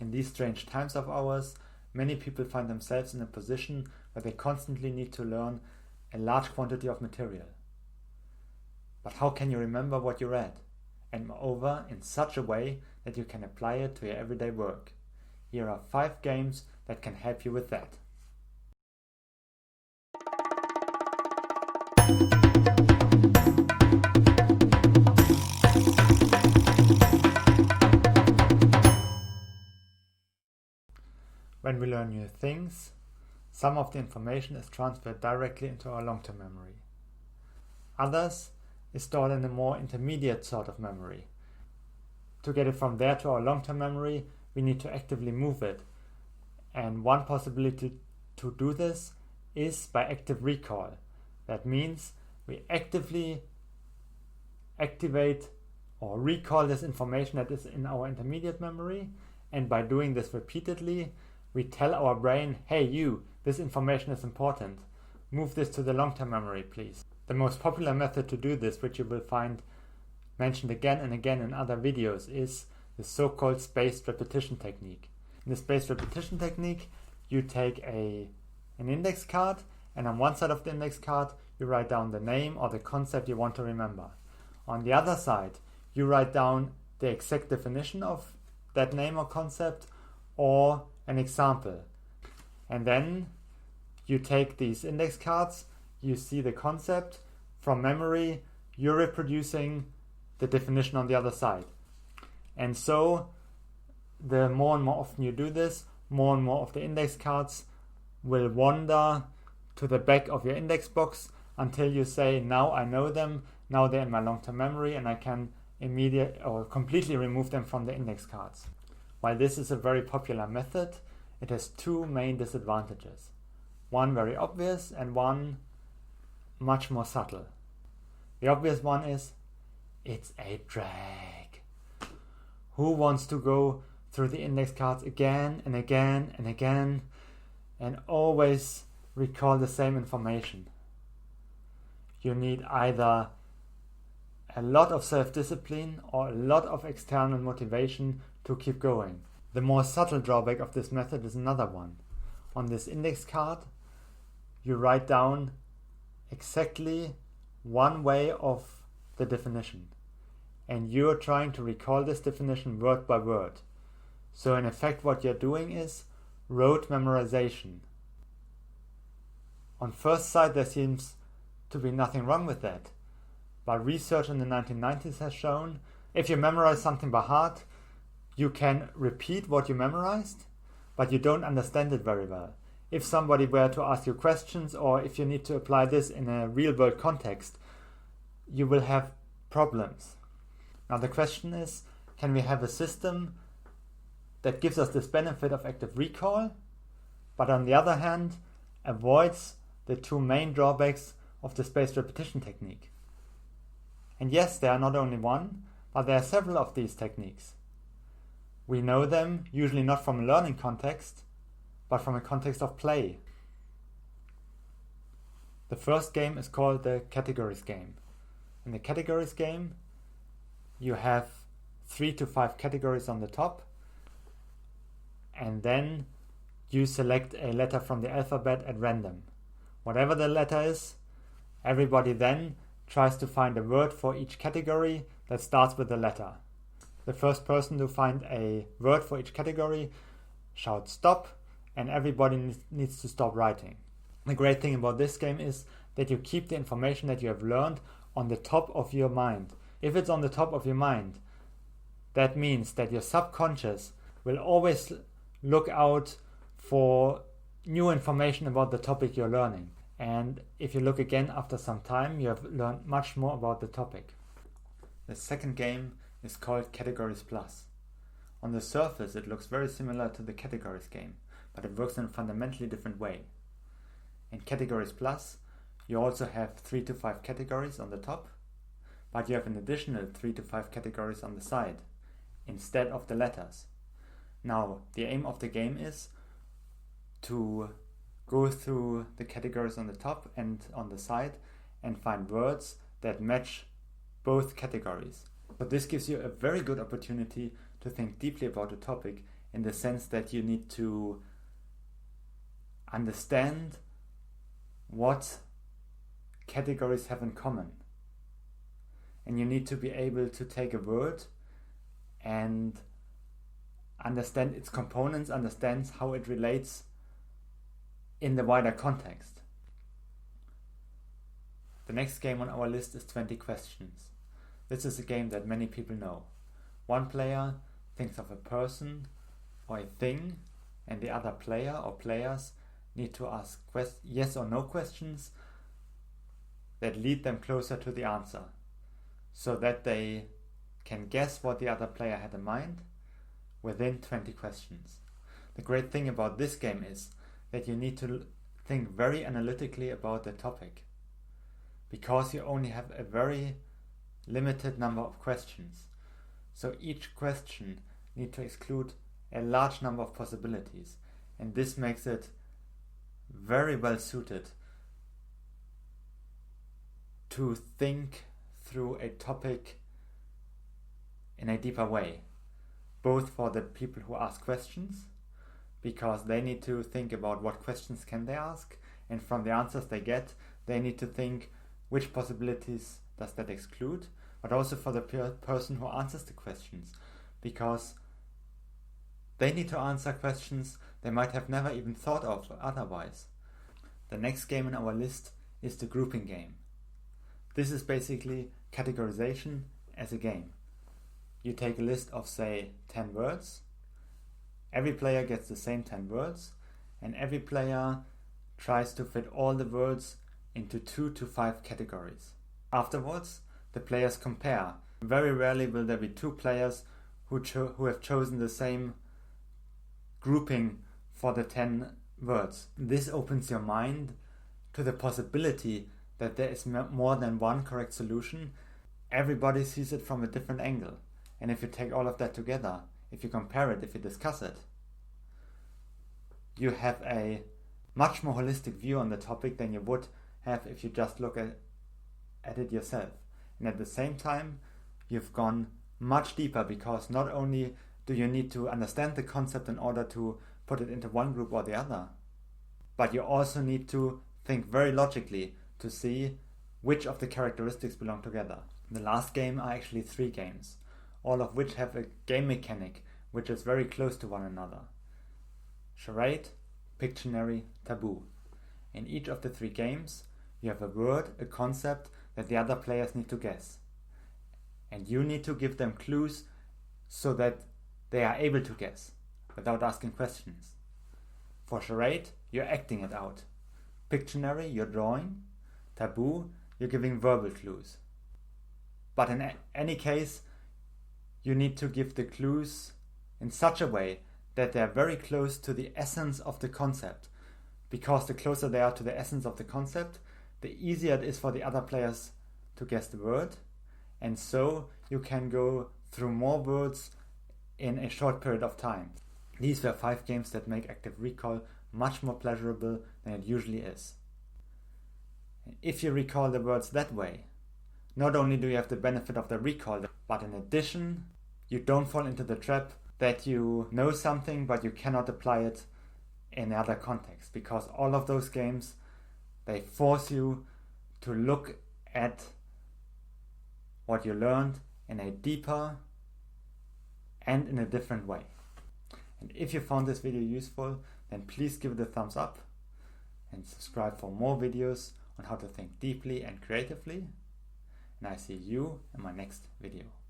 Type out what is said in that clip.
In these strange times of ours, many people find themselves in a position where they constantly need to learn a large quantity of material. But how can you remember what you read? And moreover, in such a way that you can apply it to your everyday work. Here are 5 games that can help you with that. When we learn new things, some of the information is transferred directly into our long-term memory. Others is stored in a more intermediate sort of memory. To get it from there to our long-term memory, we need to actively move it. And one possibility to do this is by active recall. That means we actively activate or recall this information that is in our intermediate memory, and by doing this repeatedly, we tell our brain, hey you, this information is important. Move this to the long-term memory, please. The most popular method to do this, which you will find mentioned again and again in other videos, is the so-called spaced repetition technique. In the spaced repetition technique, you take an index card, and on one side of the index card, you write down the name or the concept you want to remember. On the other side, you write down the exact definition of that name or concept or an example. And then you take these index cards, you see the concept, from memory, you're reproducing the definition on the other side. And so, the more and more often you do this, more and more of the index cards will wander to the back of your index box until you say, now I know them, now they're in my long-term memory and I can immediately or completely remove them from the index cards. While this is a very popular method, it has 2 main disadvantages. One very obvious and one much more subtle. The obvious one is, it's a drag. Who wants to go through the index cards again and again and again and always recall the same information? You need either a lot of self-discipline or a lot of external motivation to keep going. The more subtle drawback of this method is another one. On this index card, you write down exactly one way of the definition. And you're trying to recall this definition word by word. So in effect what you're doing is rote memorization. On first sight there seems to be nothing wrong with that. But research in the 1990s has shown if you memorize something by heart, you can repeat what you memorized, but you don't understand it very well. If somebody were to ask you questions or if you need to apply this in a real-world context, you will have problems. Now the question is, can we have a system that gives us this benefit of active recall, but on the other hand avoids the 2 main drawbacks of the spaced repetition technique? And yes, there are not only one, but there are several of these techniques. We know them, usually not from a learning context, but from a context of play. The first game is called the categories game. In the categories game, you have 3 to 5 categories on the top, and then you select a letter from the alphabet at random. Whatever the letter is, everybody then tries to find a word for each category that starts with the letter. The first person to find a word for each category shouts stop, and everybody needs to stop writing. The great thing about this game is that you keep the information that you have learned on the top of your mind. If it's on the top of your mind, that means that your subconscious will always look out for new information about the topic you're learning. And if you look again after some time, you have learned much more about the topic. The second game is called Categories Plus. On the surface, it looks very similar to the Categories game, but it works in a fundamentally different way. In Categories Plus, you also have 3 to 5 categories on the top, but you have an additional 3 to 5 categories on the side, instead of the letters. Now, the aim of the game is to go through the categories on the top and on the side and find words that match both categories. But this gives you a very good opportunity to think deeply about a topic in the sense that you need to understand what categories have in common. And you need to be able to take a word and understand its components, understand how it relates in the wider context. The next game on our list is 20 Questions. This is a game that many people know. One player thinks of a person or a thing, and the other player or players need to ask yes or no questions that lead them closer to the answer, so that they can guess what the other player had in mind within 20 questions. The great thing about this game is that you need to think very analytically about the topic, because you only have a very limited number of questions. So each question needs to exclude a large number of possibilities, and this makes it very well suited to think through a topic in a deeper way, both for the people who ask questions, because they need to think about what questions can they ask, and from the answers they get, they need to think which possibilities does that exclude, but also for the person who answers the questions, because they need to answer questions they might have never even thought of otherwise. The next game on our list is the grouping game. This is basically categorization as a game. You take a list of, say, 10 words. Every player gets the same 10 words, and every player tries to fit all the words into 2 to 5 categories. Afterwards, the players compare. Very rarely will there be two players who have chosen the same grouping for the 10 words. This opens your mind to the possibility that there is more than one correct solution. Everybody sees it from a different angle. And if you take all of that together, if you compare it, if you discuss it, you have a much more holistic view on the topic than you would have if you just look at it yourself. And at the same time, you've gone much deeper, because not only do you need to understand the concept in order to put it into one group or the other, but you also need to think very logically to see which of the characteristics belong together. The last game are actually 3 games, all of which have a game mechanic which is very close to one another. Charade, Pictionary, Taboo. In each of the 3 games, you have a word, a concept that the other players need to guess. And you need to give them clues so that they are able to guess without asking questions. For Charade, you're acting it out. Pictionary, you're drawing. Taboo, you're giving verbal clues. But in any case, you need to give the clues in such a way that they are very close to the essence of the concept. Because the closer they are to the essence of the concept, the easier it is for the other players to guess the word. And so you can go through more words in a short period of time. These were 5 games that make active recall much more pleasurable than it usually is. If you recall the words that way, not only do you have the benefit of the recall, but in addition, you don't fall into the trap that you know something but you cannot apply it in other contexts, because all of those games, they force you to look at what you learned in a deeper and in a different way. And if you found this video useful, then please give it a thumbs up and subscribe for more videos on how to think deeply and creatively. And I see you in my next video.